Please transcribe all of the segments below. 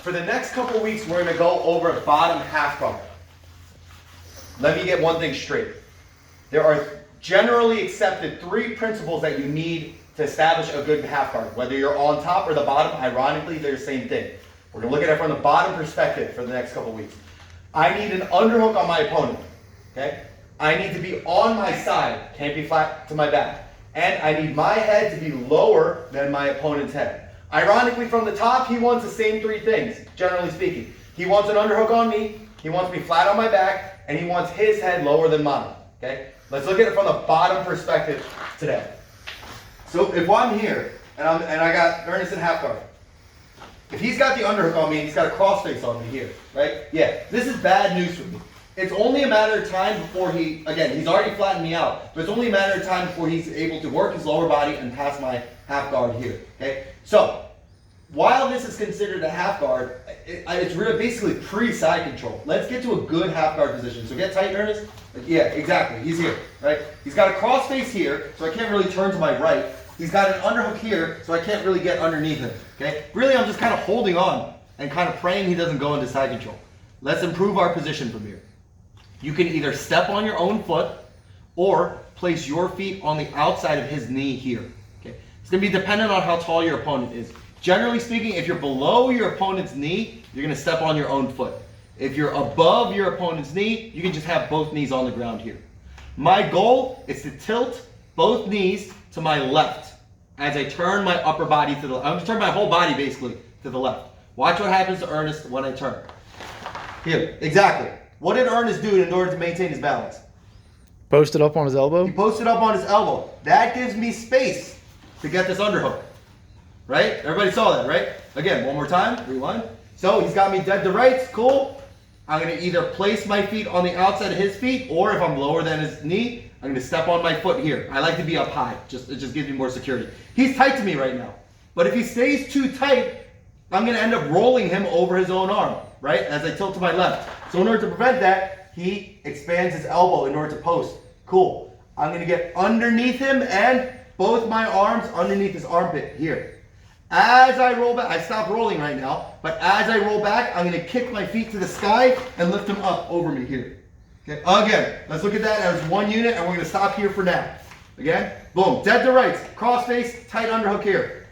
For the next couple weeks, we're going to go over a bottom half guard. Let me get one thing straight. There are generally accepted 3 principles that you need to establish a good half guard. Whether you're on top or the bottom, ironically, they're the same thing. We're going to look at it from the bottom perspective for the next couple weeks. I need an underhook on my opponent. Okay? I need to be on my side, can't be flat to my back. And I need my head to be lower than my opponent's head. Ironically, from the top, he wants the same 3 things, generally speaking. He wants an underhook on me, he wants me flat on my back, and he wants his head lower than mine. Okay? Let's look at it from the bottom perspective today. So if I'm here, and I got Ernest in half guard, if he's got the underhook on me and he's got a cross face on me here, right? Yeah, this is bad news for me. It's only a matter of time before he's already flattened me out, but it's only a matter of time before he's able to work his lower body and pass my half guard here, okay? So, while this is considered a half guard, it's really basically pre-side control. Let's get to a good half guard position. So get tight, Ernest. Yeah, exactly, he's here, right? He's got a cross face here, so I can't really turn to my right. He's got an underhook here, so I can't really get underneath him, okay? Really, I'm just kind of holding on and kind of praying he doesn't go into side control. Let's improve our position from here. You can either step on your own foot or place your feet on the outside of his knee here. Okay? It's going to be dependent on how tall your opponent is. Generally speaking, if you're below your opponent's knee, you're going to step on your own foot. If you're above your opponent's knee, you can just have both knees on the ground here. My goal is to tilt both knees to my left as I turn my upper body to the left. I'm going to turn my whole body basically to the left. Watch what happens to Ernest when I turn. Here, exactly. What did Ernest do in order to maintain his balance? Posted up on his elbow? He posted up on his elbow. That gives me space to get this underhook. Right? Everybody saw that, right? Again, one more time. Rewind. So he's got me dead to rights. Cool. I'm going to either place my feet on the outside of his feet, or if I'm lower than his knee, I'm going to step on my foot here. I like to be up high. It just gives me more security. He's tight to me right now. But if he stays too tight, I'm going to end up rolling him over his own arm, right? As I tilt to my left. So in order to prevent that, he expands his elbow in order to post. Cool. I'm going to get underneath him and both my arms underneath his armpit here. As I roll back, I stop rolling right now, but as I roll back, I'm going to kick my feet to the sky and lift them up over me here. Okay, again, let's look at that as one unit, and we're going to stop here for now. Again, boom, dead to rights, cross face, tight underhook here.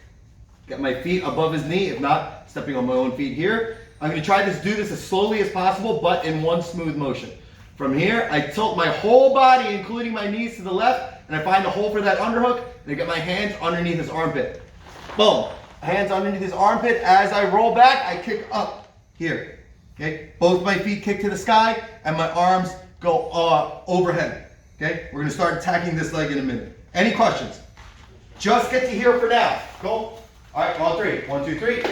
Get my feet above his knee, if not, stepping on my own feet here. I'm going to try to do this as slowly as possible, but in one smooth motion. From here, I tilt my whole body, including my knees to the left, and I find a hole for that underhook, and I get my hands underneath his armpit. Boom. Hands underneath his armpit. As I roll back, I kick up here. Okay? Both my feet kick to the sky, and my arms go overhead. Okay? We're going to start attacking this leg in a minute. Any questions? Just get to here for now. Cool? All right, all 3. 1, 2, 3.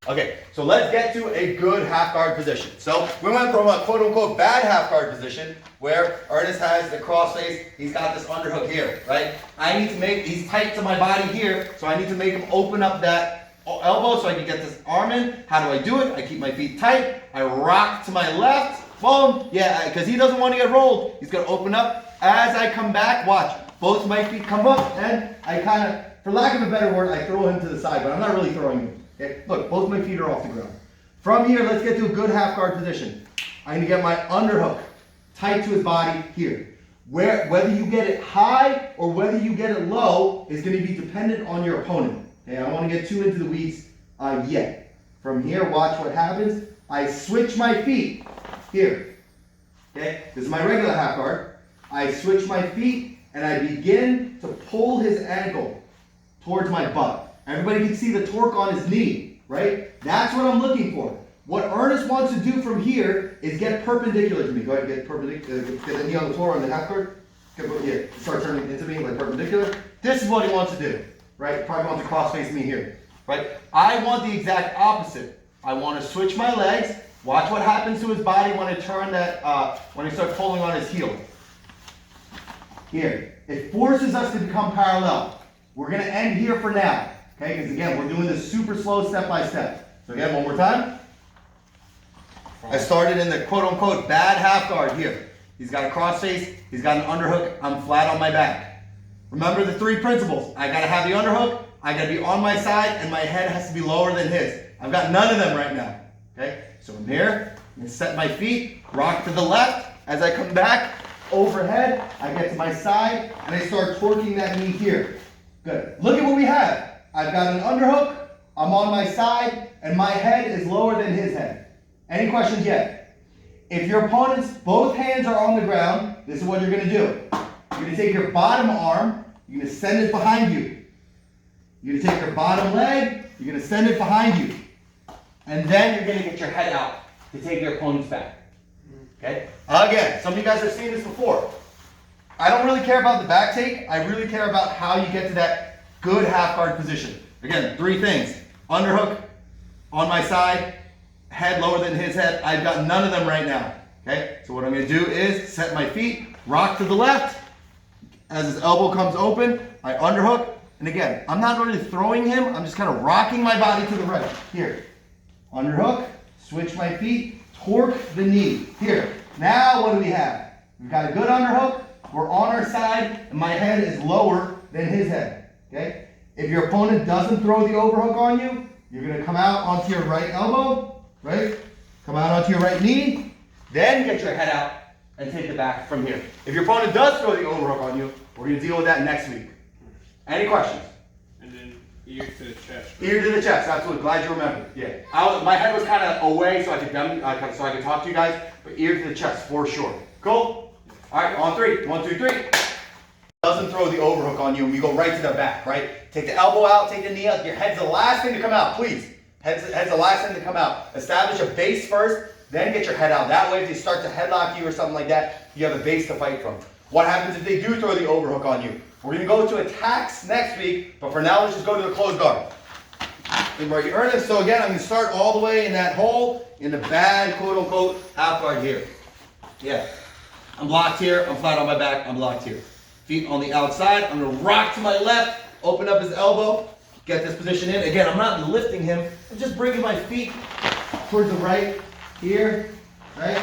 Okay, so let's get to a good half guard position. So we went from a quote unquote bad half guard position where Ernest has the cross face, he's got this underhook here, right? I need to he's tight to my body here, so I need to make him open up that elbow so I can get this arm in. How do I do it? I keep my feet tight, I rock to my left, boom, yeah, because he doesn't want to get rolled. He's going to open up. As I come back, watch, both my feet come up and I kind of, for lack of a better word, I throw him to the side, but I'm not really throwing him. Okay, look, both my feet are off the ground. From here, let's get to a good half guard position. I'm going to get my underhook tight to his body here. Whether you get it high or whether you get it low is going to be dependent on your opponent. Okay, I don't want to get too into the weeds yet. From here, watch what happens. I switch my feet here. Okay, this is my regular half guard. I switch my feet and I begin to pull his ankle towards my butt. Everybody can see the torque on his knee, right? That's what I'm looking for. What Ernest wants to do from here is get perpendicular to me. Go ahead and get perpendicular. Get the knee on the floor on the half guard. Yeah, start turning into me like perpendicular. This is what he wants to do, right? Probably wants to cross face me here, right? I want the exact opposite. I want to switch my legs. Watch what happens to his body when I turn that, when I start pulling on his heel. Here, it forces us to become parallel. We're going to end here for now. Okay, because again, we're doing this super slow step by step. So again, one more time. I started in the quote-unquote bad half guard here. He's got a cross face, he's got an underhook, I'm flat on my back. Remember the 3 principles. I gotta have the underhook, I gotta be on my side, and my head has to be lower than his. I've got none of them right now. Okay, so I'm here, I'm gonna set my feet, rock to the left. As I come back, overhead, I get to my side, and I start torquing that knee here. Good. Look at what we have. I've got an underhook, I'm on my side, and my head is lower than his head. Any questions yet? If your opponent's both hands are on the ground, this is what you're gonna do. You're gonna take your bottom arm, you're gonna send it behind you. You're gonna take your bottom leg, you're gonna send it behind you. And then you're gonna get your head out to take your opponent's back. Okay? Again, some of you guys have seen this before. I don't really care about the back take. I really care about how you get to that good half guard position. Again, 3 things. Underhook on my side, head lower than his head. I've got none of them right now. Okay? So what I'm gonna do is set my feet, rock to the left. As his elbow comes open, I underhook. And again, I'm not really throwing him. I'm just kind of rocking my body to the right. Here. Underhook, switch my feet, torque the knee. Here. Now what do we have? We've got a good underhook. We're on our side, and my head is lower than his head. Okay? If your opponent doesn't throw the overhook on you, you're going to come out onto your right elbow, right? Come out onto your right knee. Then get your head out and take the back from here. If your opponent does throw the overhook on you, we're going to deal with that next week. Any questions? And then ear to the chest. Ear to the chest, absolutely. Glad you remembered. Yeah. My head was kind of away so I could talk to you guys, but ear to the chest for sure. Cool? All right, on 3. 1, 2, 3. Doesn't throw the overhook on you, and we go right to the back, right? Take the elbow out, take the knee out. Your head's the last thing to come out, please. Head's the last thing to come out. Establish a base first, then get your head out. That way, if they start to headlock you or something like that, you have a base to fight from. What happens if they do throw the overhook on you? We're going to go to attacks next week, but for now, let's just go to the closed guard. And where you earn it. So again, I'm going to start all the way in that hole, in the bad, quote-unquote, half guard here. Yeah. I'm locked here, I'm flat on my back, I'm locked here. Feet on the outside, I'm gonna rock to my left, open up his elbow, get this position in. Again, I'm not lifting him, I'm just bringing my feet towards the right, here, right?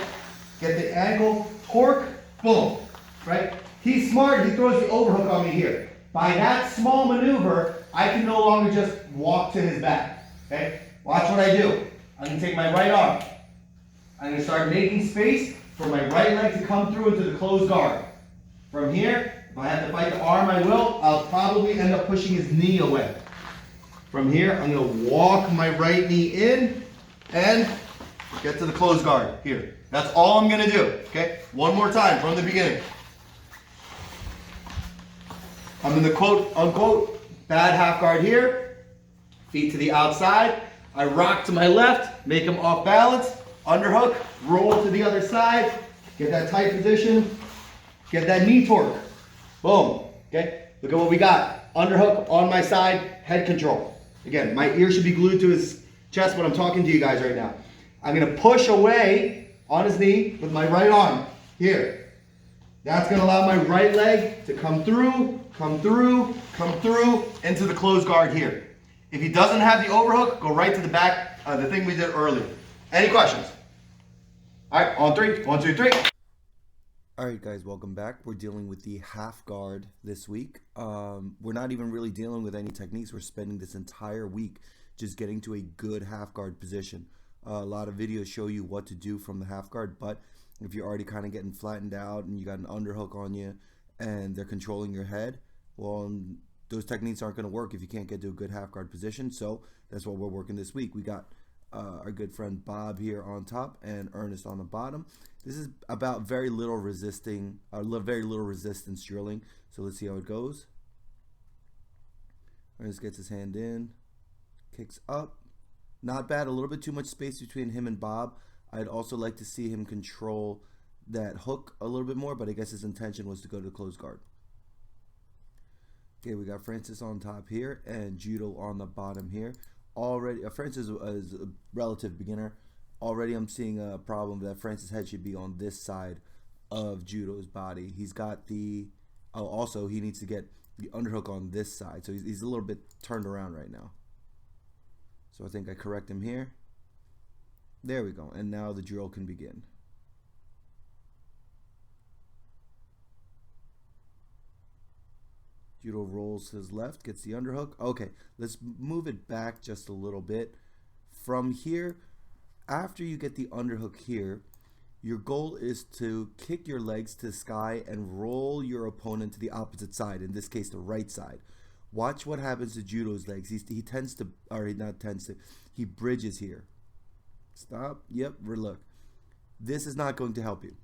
Get the ankle, torque, boom, right? He's smart, he throws the overhook on me here. By that small maneuver, I can no longer just walk to his back, okay? Watch what I do. I'm gonna take my right arm. I'm gonna start making space for my right leg to come through into the closed guard. From here, if I have to fight the arm, I will. I'll probably end up pushing his knee away. From here, I'm going to walk my right knee in and get to the closed guard. Here. That's all I'm going to do. Okay? One more time from the beginning. I'm in the quote, unquote, bad half guard here. Feet to the outside. I rock to my left, make him off balance. Underhook, roll to the other side, get that tight position, get that knee torque. Boom. Okay? Look at what we got. Underhook on my side, head control. Again, my ear should be glued to his chest when I'm talking to you guys right now. I'm going to push away on his knee with my right arm. Here. That's going to allow my right leg to come through into the closed guard here. If he doesn't have the overhook, go right to the back, the thing we did earlier. Any questions? All right, on 3. 1, 2, 3. All right, guys, welcome back. We're dealing with the half guard this week. We're not even really dealing with any techniques. We're spending this entire week just getting to a good half guard position. A lot of videos show you what to do from the half guard, but if you're already kind of getting flattened out and you got an underhook on you and they're controlling your head, well, those techniques aren't going to work if you can't get to a good half guard position. So that's what we're working this week. We got our good friend Bob here on top and Ernest on the bottom. This is about very little resistance drilling. So let's see how it goes. Ernest gets his hand in, kicks up. Not bad, a little bit too much space between him and Bob. I'd also like to see him control that hook a little bit more, but I guess his intention was to go to the closed guard. Okay, we got Francis on top here and Judo on the bottom here. Already, Francis is a relative beginner. Already I'm seeing a problem that Francis' head should be on this side of Judo's body. He's got the, also he needs to get the underhook on this side. So he's a little bit turned around right now. So I think I correct him here. There we go. And now the drill can begin. Judo rolls to his left, gets the underhook. Okay, let's move it back just a little bit from here, after you get the underhook here, your goal is to kick your legs to the sky and roll your opponent to the opposite side, in this case the right side. Watch what happens to Judo's legs. He tends to, or not tends to, he bridges here. Stop. Yep, look. This is not going to help you.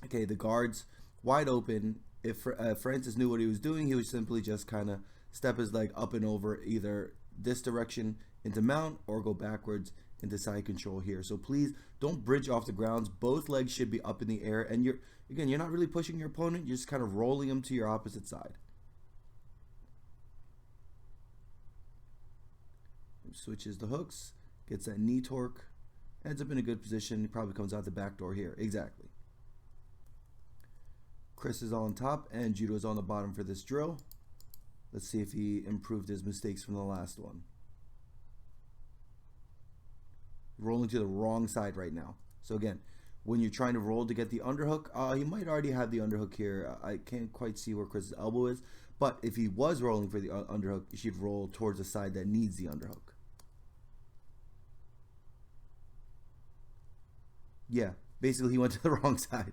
Okay, the guard's wide open. If Francis knew what he was doing, he would simply just kind of step his leg up and over either this direction into mount or go backwards into side control here. So please don't bridge off the grounds. Both legs should be up in the air, and you're not really pushing your opponent. You're just kind of rolling them to your opposite side. Switches the hooks, gets that knee torque, ends up in a good position. He probably comes out the back door here. Exactly. Chris is on top and Judo is on the bottom for this drill. Let's see if he improved his mistakes from the last one. Rolling to the wrong side right now. So again, when you're trying to roll to get the underhook, he might already have the underhook here. I can't quite see where Chris's elbow is, but if he was rolling for the underhook, you should roll towards the side that needs the underhook. Yeah, basically he went to the wrong side.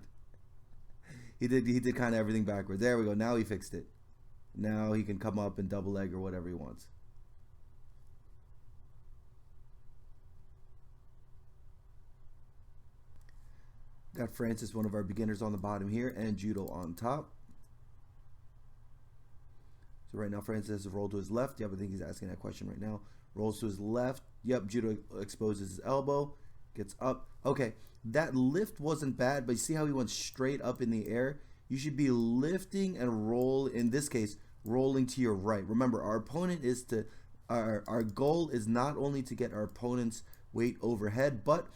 He did kind of everything backwards. There we go. Now he fixed it. Now he can come up and double leg or whatever he wants. Got Francis, one of our beginners, on the bottom here, and Judo on top. So right now Francis has to roll to his left. Yep, I think he's asking that question right now. Rolls to his left. Yep, Judo exposes his elbow. Gets up. Okay, that lift wasn't bad, but you see how he went straight up in the air? You should be lifting and roll, in this case, rolling to your right. Remember, our opponent is to, our goal is not only to get our opponent's weight overhead, but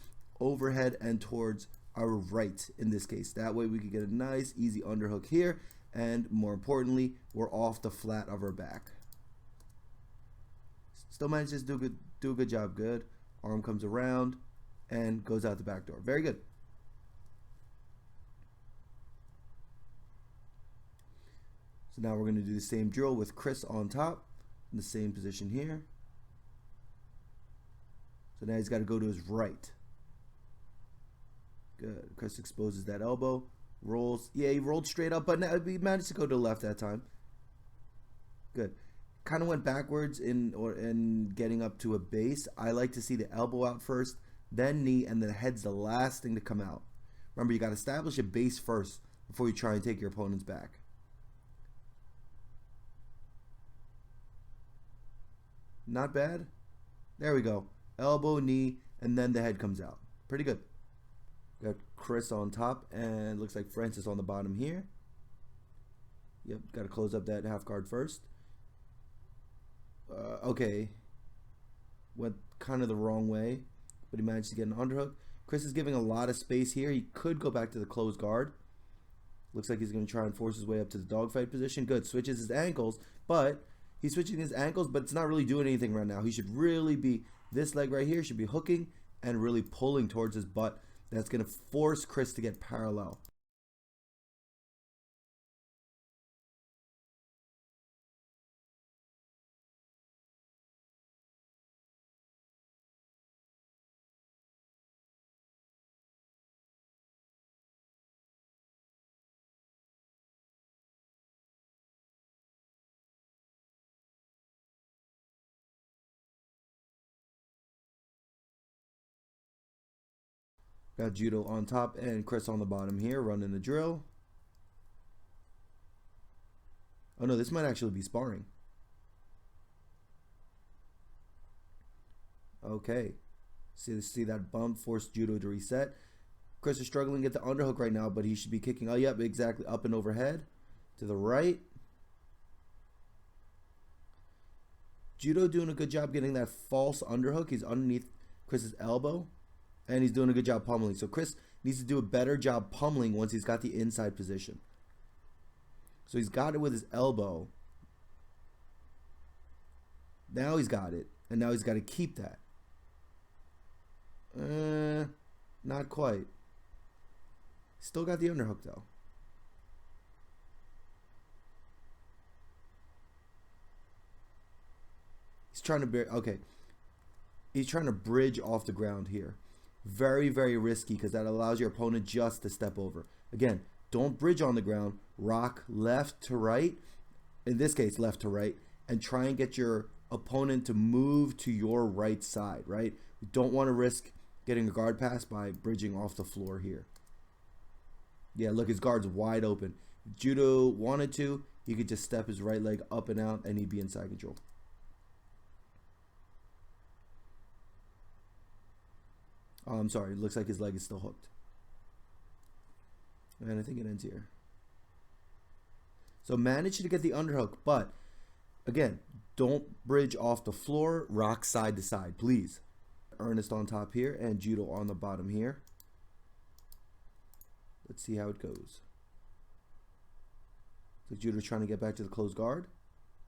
overhead and towards our right in this case. That way we can get a nice, easy underhook here, and more importantly, we're off the flat of our back. Still manages to do a good job. Good. Arm comes around and goes out the back door. Very good. So now we're going to do the same drill with Chris on top in the same position here. So now he's got to go to his right. Good. Chris exposes that elbow, rolls. Yeah, he rolled straight up, but now he managed to go to the left that time. Good. Kind of went backwards in getting up to a base. I like to see the elbow out first, then knee, and then head's the last thing to come out. Remember, you got to establish a base first before you try and take your opponent's back. Not bad. There we go. Elbow, knee, and then the head comes out. Pretty good. Got Chris on top, and looks like Francis on the bottom here. Yep, got to close up that half guard first. Okay. Went kind of the wrong way, but he managed to get an underhook. Chris is giving a lot of space here. He could go back to the closed guard. Looks like he's going to try and force his way up to the dogfight position. Good. Switches his ankles, but he's switching his ankles, but it's not really doing anything right now. He should really be, this leg right here should be hooking and really pulling towards his butt. That's going to force Chris to get parallel. Got Judo on top and Chris on the bottom here, running the drill. Oh no, this might actually be sparring. Okay. See that bump, forced Judo to reset. Chris is struggling to get the underhook right now, but he should be kicking. Oh, yep, exactly. Up and overhead. To the right. Judo doing a good job getting that false underhook. He's underneath Chris's elbow. And he's doing a good job pummeling. So Chris needs to do a better job pummeling once he's got the inside position. So he's got it with his elbow. Now he's got it. And now he's got to keep that. Not quite. Still got the underhook though. He's trying to bear. Okay. He's trying to bridge off the ground here. Very, very risky because that allows your opponent just to step over. Again, don't bridge on the ground. Rock left to right, in this case left to right, and try and get your opponent to move to your right side, right? You don't want to risk getting a guard pass by bridging off the floor here. Yeah, look, his guard's wide open. If Judo wanted to, he could just step his right leg up and out and he'd be in side control. Oh, I'm sorry, it looks like his leg is still hooked. And I think it ends here. So manage to get the underhook, but again, don't bridge off the floor, rock side to side, please. Ernest on top here and Judo on the bottom here. Let's see how it goes. So Judo trying to get back to the closed guard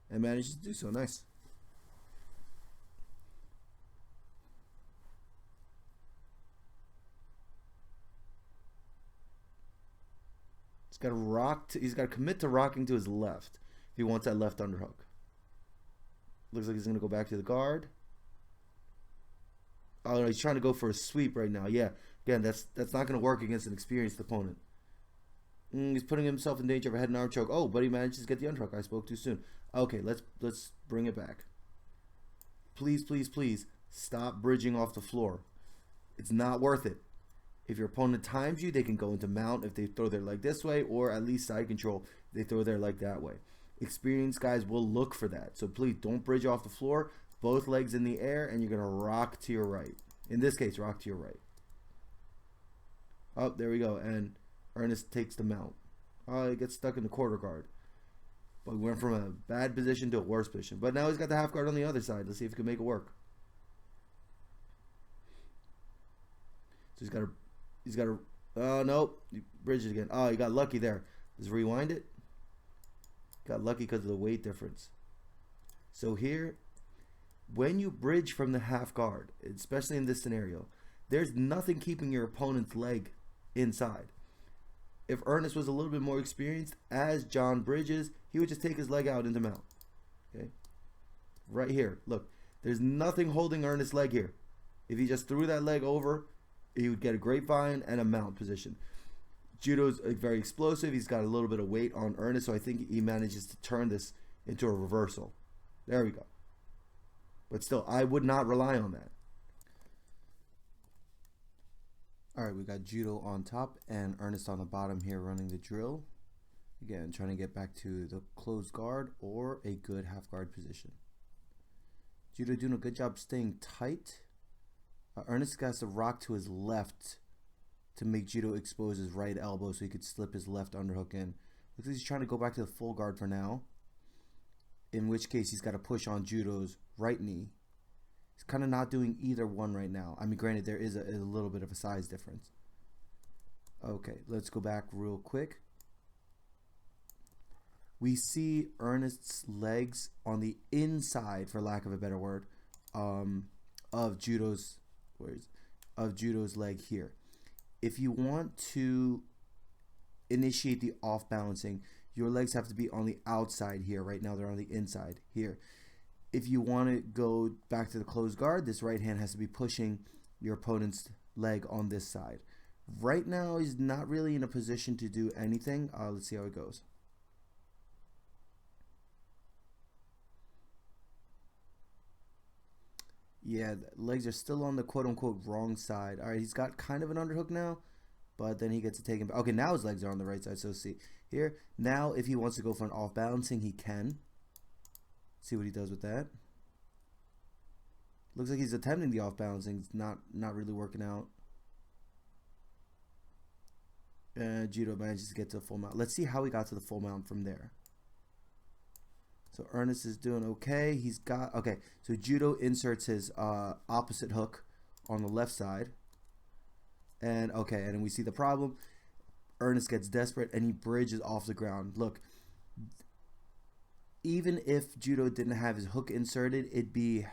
and manages to do so. Nice. He's got to rock. He's got to commit to rocking to his left if he wants that left underhook. Looks like he's going to go back to the guard. Oh no, he's trying to go for a sweep right now. Yeah, again, that's not going to work against an experienced opponent. He's putting himself in danger of a head and arm choke. Oh, but he manages to get the underhook. I spoke too soon. Okay, let's bring it back. Please, please, please stop bridging off the floor. It's not worth it. If your opponent times you, they can go into mount if they throw their leg this way, or at least side control if they throw their leg that way. Experienced guys will look for that. So please don't bridge off the floor. Both legs in the air, and you're going to rock to your right. In this case, rock to your right. Oh, there we go. And Ernest takes the mount. Oh, he gets stuck in the quarter guard. But we went from a bad position to a worse position. But now he's got the half guard on the other side. Let's see if he can make it work. So he's got to, oh, nope. He bridged it again. Oh, he got lucky there. Let's rewind it. Got lucky because of the weight difference. So here, when you bridge from the half guard, especially in this scenario, there's nothing keeping your opponent's leg inside. If Ernest was a little bit more experienced, as John bridges, he would just take his leg out into mount. Okay, right here, look, there's nothing holding Ernest's leg here. If he just threw that leg over, he would get a grapevine and a mount position. Judo's very explosive. He's got a little bit of weight on Ernest, so I think he manages to turn this into a reversal. There we go. But still, I would not rely on that. All right, we got Judo on top and Ernest on the bottom here running the drill. Again, trying to get back to the closed guard or a good half guard position. Judo doing a good job staying tight. Ernest has to rock to his left to make Judo expose his right elbow so he could slip his left underhook in. Looks like he's trying to go back to the full guard for now. In which case he's got to push on Judo's right knee. He's kind of not doing either one right now. I mean, granted, there is a little bit of a size difference. Okay, let's go back real quick. We see Ernest's legs on the inside, for lack of a better word, of Judo's leg here. If you want to initiate the off balancing, your legs have to be on the outside here. Right now they're on the inside here. If you want to go back to the closed guard, this right hand has to be pushing your opponent's leg on this side. Right now he's not really in a position to do anything. Let's see how it goes. Yeah, the legs are still on the quote-unquote wrong side. All right, he's got kind of an underhook now, but then he gets to take him back. Okay, now his legs are on the right side, so see. Here, now if he wants to go for an off-balancing, he can. See what he does with that. Looks like he's attempting the off-balancing. It's not really working out. Judo manages to get to the full mount. Let's see how he got to the full mount from there. So Ernest is doing okay. He's got, okay, so Judo inserts his opposite hook on the left side. And okay, and then we see the problem. Ernest gets desperate and he bridges off the ground. Look, even if Judo didn't have his hook inserted, it'd be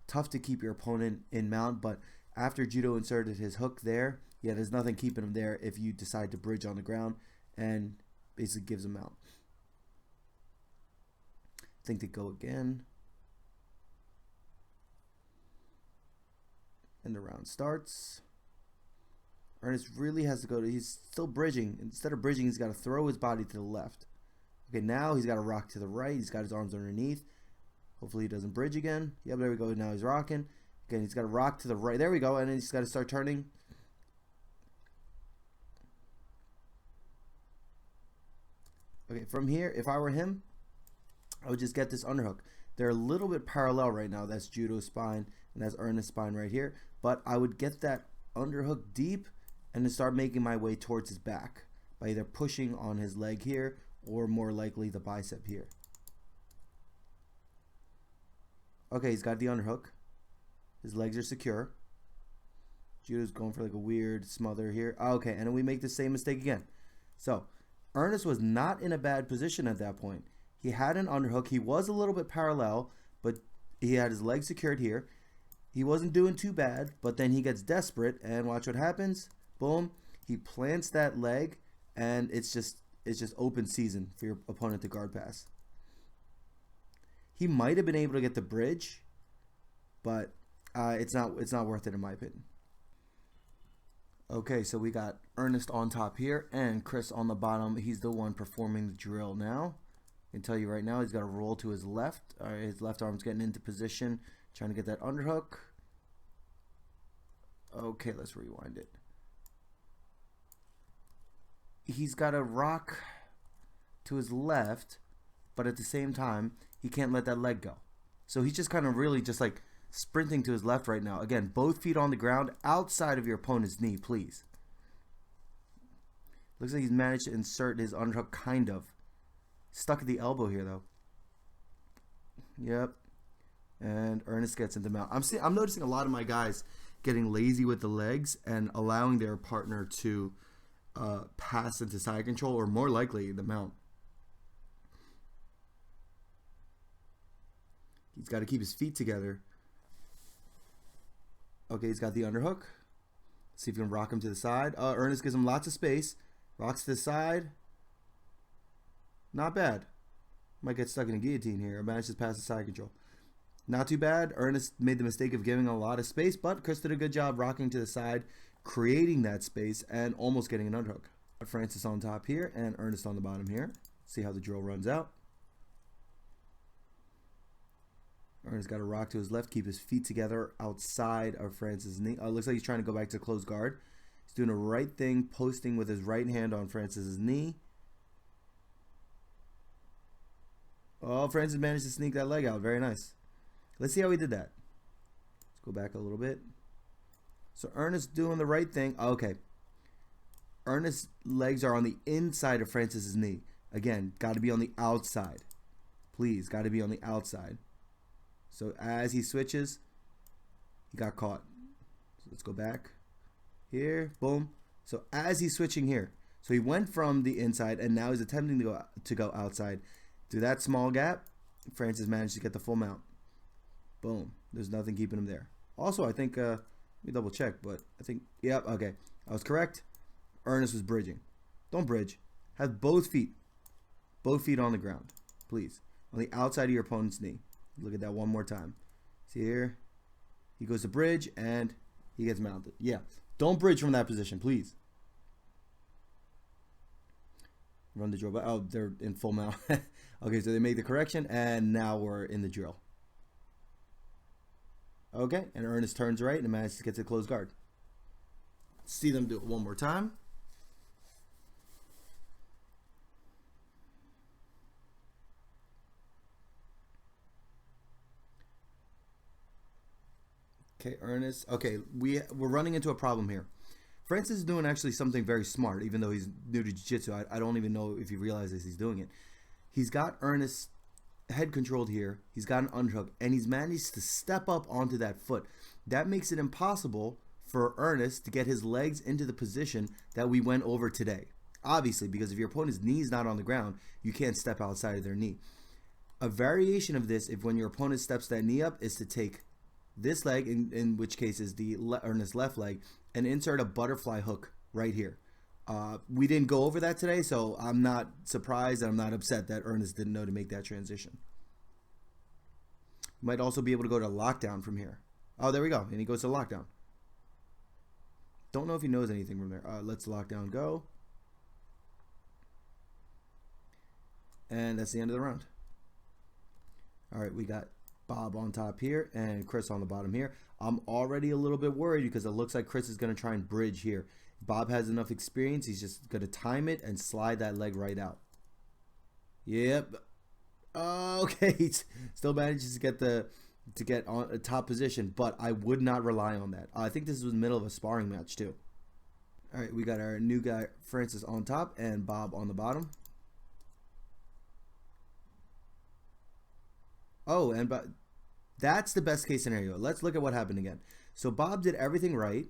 tough to keep your opponent in mount. But after Judo inserted his hook there, yeah, there's nothing keeping him there if you decide to bridge on the ground and basically gives him out. I think they go again. And the round starts. Ernest really has to go to, he's still bridging. Instead of bridging, he's got to throw his body to the left. Okay, now he's got to rock to the right. He's got his arms underneath. Hopefully he doesn't bridge again. Yeah, there we go. Now he's rocking. Again, he's got to rock to the right. There we go. And then he's got to start turning. Okay, from here, if I were him, I would just get this underhook. They're a little bit parallel right now. That's Judo's spine, and that's Ernest's spine right here. But I would get that underhook deep and then start making my way towards his back by either pushing on his leg here or more likely the bicep here. Okay, he's got the underhook. His legs are secure. Judo's going for like a weird smother here. Okay, and then we make the same mistake again. So, Ernest was not in a bad position at that point. He had an underhook. He was a little bit parallel, but he had his legs secured here. He wasn't doing too bad, but then he gets desperate, and watch what happens. Boom. He plants that leg, and it's just open season for your opponent to guard pass. He might have been able to get the bridge, but it's not worth it in my opinion. Okay, so we got Ernest on top here and Chris on the bottom. He's the one performing the drill now. I can tell you right now, he's got to roll to his left. His left arm's getting into position, trying to get that underhook. Okay, let's rewind it. He's got to rock to his left, but at the same time, he can't let that leg go. So he's just kind of really just like sprinting to his left right now. Again, both feet on the ground, outside of your opponent's knee, please. Looks like he's managed to insert his underhook, kind of. Stuck at the elbow here, though. Yep. And Ernest gets into mount. I'm noticing a lot of my guys getting lazy with the legs and allowing their partner to pass into side control, or more likely the mount. He's got to keep his feet together. Okay, he's got the underhook. See if you can rock him to the side. Ernest gives him lots of space. Rocks to the side. Not bad. Might get stuck in a guillotine here. Manages to pass the side control. Not too bad. Ernest made the mistake of giving a lot of space, but Chris did a good job rocking to the side, creating that space, and almost getting an underhook. Francis on top here, and Ernest on the bottom here. See how the drill runs out. Ernest got to rock to his left, keep his feet together outside of Francis' knee. Looks like he's trying to go back to close guard. He's doing the right thing, posting with his right hand on Francis' knee. Oh, Francis managed to sneak that leg out. Very nice. Let's see how he did that. Let's go back a little bit. So Ernest doing the right thing. Okay. Ernest's legs are on the inside of Francis' knee. Again, got to be on the outside. Please, got to be on the outside. So as he switches, he got caught. So let's go back. Here, boom. So as he's switching here, so he went from the inside and now he's attempting to go outside. Through that small gap, Francis managed to get the full mount. Boom. There's nothing keeping him there. Also, I think, let me double check, but I think, yep, okay. I was correct. Ernest was bridging. Don't bridge. Have both feet on the ground, please. On the outside of your opponent's knee. Look at that one more time. See here? He goes to bridge and he gets mounted. Yeah. Don't bridge from that position, please. Run the drill back. Oh, they're in full mount. Okay, so they made the correction and now we're in the drill. Okay, and Ernest turns right and manages to get to close guard. See them do it one more time. Okay, Ernest. Okay, we're running into a problem here. Francis is doing actually something very smart, even though he's new to jiu-jitsu. I don't even know if he realizes he's doing it. He's got Ernest's head controlled here. He's got an underhook, and he's managed to step up onto that foot. That makes it impossible for Ernest to get his legs into the position that we went over today. Obviously, because if your opponent's knee is not on the ground, you can't step outside of their knee. A variation of this, if when your opponent steps that knee up, is to take this leg, in which case is the Ernest's left leg, and insert a butterfly hook right here. We didn't go over that today, so I'm not surprised and I'm not upset that Ernest didn't know to make that transition. You might also be able to go to lockdown from here. Oh, there we go. And he goes to lockdown. don't know if he knows anything from there. Let's lock down, go. And that's the end of the round. All right, we got Bob on top here and Chris on the bottom here. I'm already a little bit worried because it looks like Chris is going to try and bridge here. Bob has enough experience. He's just going to time it and slide that leg right out. Yep. Okay. Still manages to get on a top position, but I would not rely on that. I think this was the middle of a sparring match too. All right, we got our new guy Francis on top and Bob on the bottom. Oh, and that's the best case scenario. Let's look at what happened again. So Bob did everything right.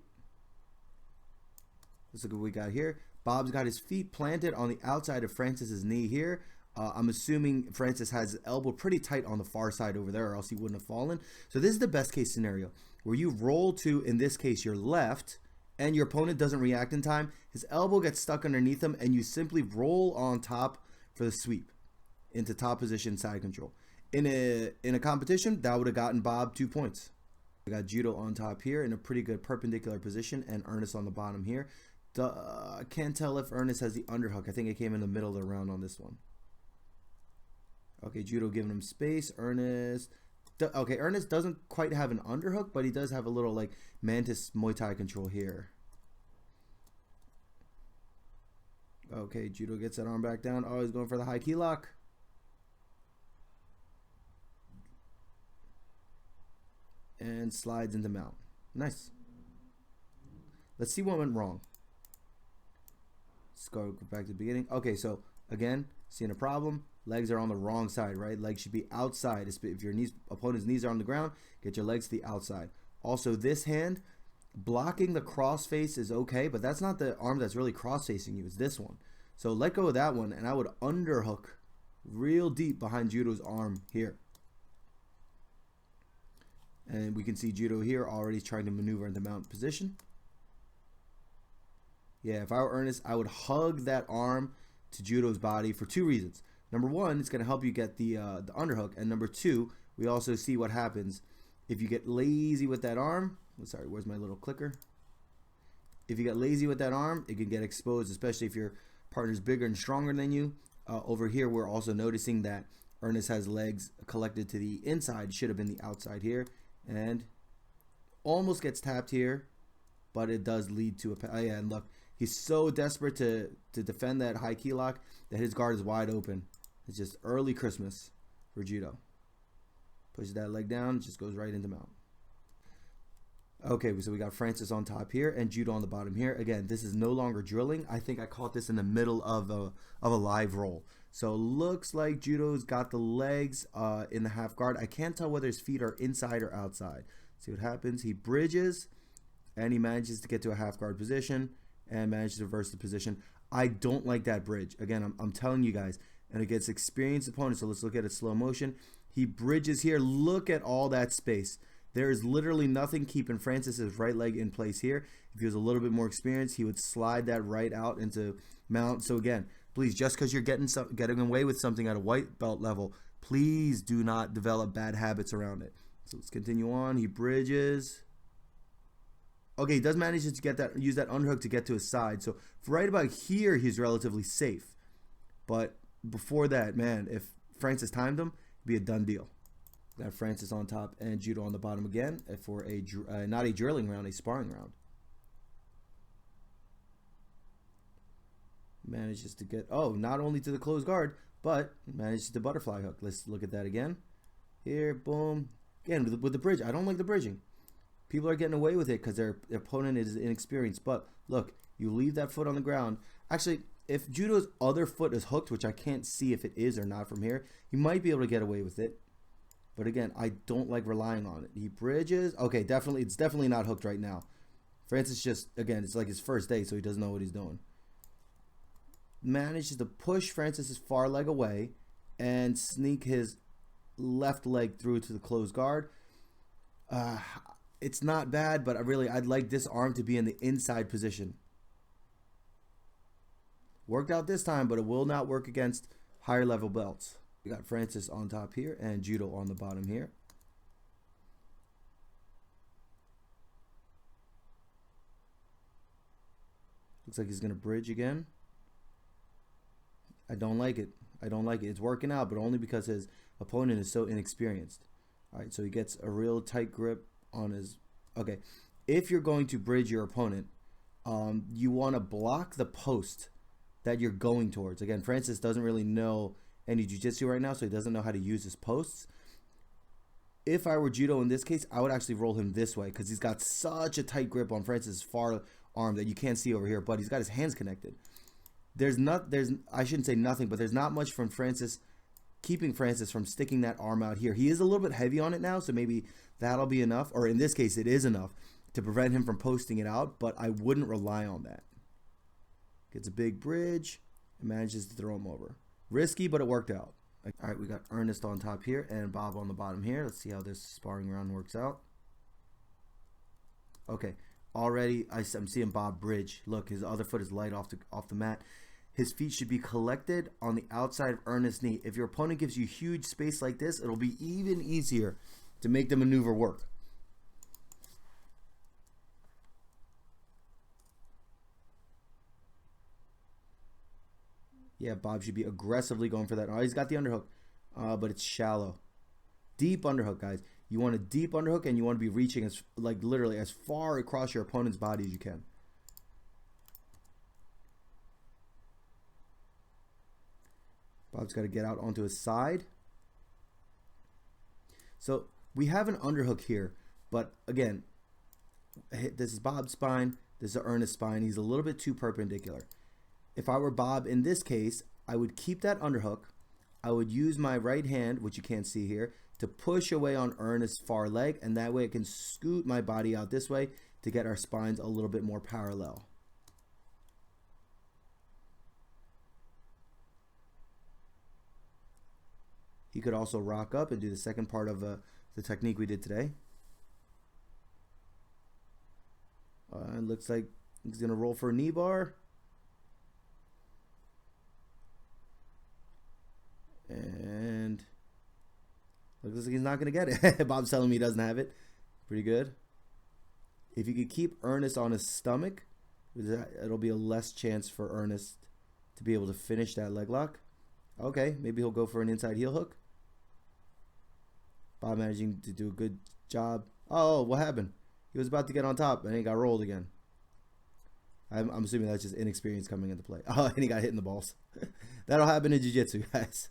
Let's look at what we got here. Bob's got his feet planted on the outside of Francis's knee here. I'm assuming Francis has his elbow pretty tight on the far side over there, or else he wouldn't have fallen. So this is the best case scenario, where you roll to, in this case, your left, and your opponent doesn't react in time. His elbow gets stuck underneath him, and you simply roll on top for the sweep into top position side control. In a competition, that would have gotten Bob 2 points. We got Judo on top here in a pretty good perpendicular position, and Ernest on the bottom here. I can't tell if Ernest has the underhook. I think it came in the middle of the round on this one. Okay, Judo giving him space. Ernest. Okay, Ernest doesn't quite have an underhook, but he does have a little like Mantis Muay Thai control here. Okay, Judo gets that arm back down. Oh, he's going for the high key lock. And slides into mount. Nice. Let's see what went wrong. Let's go back to the beginning. Okay, so again, seeing a problem. Legs are on the wrong side, right? Legs should be outside. If your opponent's knees are on the ground, get your legs to the outside. Also, this hand, blocking the cross face is okay, but that's not the arm that's really cross facing you. It's this one. So let go of that one, and I would underhook real deep behind Judo's arm here. And we can see Judo here already trying to maneuver into mount position. Yeah, if I were Ernest, I would hug that arm to Judo's body for 2 reasons. Number one, it's going to help you get the underhook. And number two, we also see what happens if you get lazy with that arm. Oh, sorry, where's my little clicker? If you get lazy with that arm, it can get exposed, especially if your partner's bigger and stronger than you. Over here, we're also noticing that Ernest has legs collected to the inside. Should have been the outside here. And almost gets tapped here, but it does lead to a... Oh, yeah, and look, he's so desperate to defend that high key lock that his guard is wide open. It's just early Christmas for Judo. Pushes that leg down, just goes right into mount. Okay, so we got Francis on top here and Judo on the bottom here. Again, this is no longer drilling. I think I caught this in the middle of a live roll. So looks like Judo's got the legs in the half guard. I can't tell whether his feet are inside or outside. See what happens. He bridges and he manages to get to a half guard position and manages to reverse the position. I don't like that bridge. Again, I'm telling you guys, and it gets experienced opponents. So let's look at it slow motion. He bridges here. Look at all that space. There is literally nothing keeping Francis's right leg in place here. If he was a little bit more experienced, he would slide that right out into mount. So again, please, just because you're getting away with something at a white belt level, please do not develop bad habits around it. So let's continue on. He bridges. Okay, he does manage to get that, use that underhook to get to his side. So right about here, he's relatively safe. But before that, man, if Francis timed him, it'd be a done deal. Got Francis on top and Judo on the bottom again for a not a drilling round, a sparring round. Manages to get, oh, not only to the closed guard, but manages to butterfly hook. Let's look at that again. Here, boom. Again, with the bridge. I don't like the bridging. People are getting away with it because their opponent is inexperienced. But look, you leave that foot on the ground. Actually, if Judo's other foot is hooked, which I can't see if it is or not from here, you might be able to get away with it. But again, I don't like relying on it. He bridges. Okay, definitely, it's definitely not hooked right now. Francis just, again, it's like his first day, so he doesn't know what he's doing. Manages to push Francis's far leg away and sneak his left leg through to the closed guard. It's not bad, but I'd like this arm to be in the inside position. Worked out this time, but it will not work against higher level belts. We got Francis on top here and Judo on the bottom here. Looks like he's going to bridge again. I don't like it. I don't like it. It's working out, but only because his opponent is so inexperienced. All right, so he gets a real tight grip on his... Okay, if you're going to bridge your opponent, you want to block the post that you're going towards. Again, Francis doesn't really know any jiu-jitsu right now, so he doesn't know how to use his posts. If I were judo in this case, I would actually roll him this way because he's got such a tight grip on Francis' far arm that you can't see over here, but he's got his hands connected. I shouldn't say nothing, but there's not much from Francis keeping Francis from sticking that arm out here. He is a little bit heavy on it now, so maybe that'll be enough, or in this case, it is enough to prevent him from posting it out, but I wouldn't rely on that. Gets a big bridge and manages to throw him over. Risky, but it worked out. All right, we got Ernest on top here and Bob on the bottom here. Let's see how this sparring round works out. Okay, already I'm seeing Bob bridge. Look, his other foot is light off the mat. His feet should be collected on the outside of Ernest's knee. If your opponent gives you huge space like this, it'll be even easier to make the maneuver work. Yeah, Bob should be aggressively going for that. Oh, he's got the underhook, but it's shallow. Deep underhook, guys. You want a deep underhook, and you want to be reaching as literally as far across your opponent's body as you can. Bob's got to get out onto his side. So we have an underhook here, but again, this is Bob's spine. This is Ernest's spine. He's a little bit too perpendicular. If I were Bob in this case, I would keep that underhook. I would use my right hand, which you can't see here, to push away on Ernest's far leg, and that way I can scoot my body out this way to get our spines a little bit more parallel. He could also rock up and do the second part of the technique we did today. It looks like he's going to roll for a knee bar. And looks like he's not going to get it. Bob's telling me he doesn't have it. Pretty good. If you could keep Ernest on his stomach, it'll be a less chance for Ernest to be able to finish that leg lock. Okay, maybe he'll go for an inside heel hook. Bob managing to do a good job. Oh, what happened? He was about to get on top and he got rolled again. I'm assuming that's just inexperience coming into play. Oh, and he got hit in the balls. That'll happen in jiu-jitsu, guys.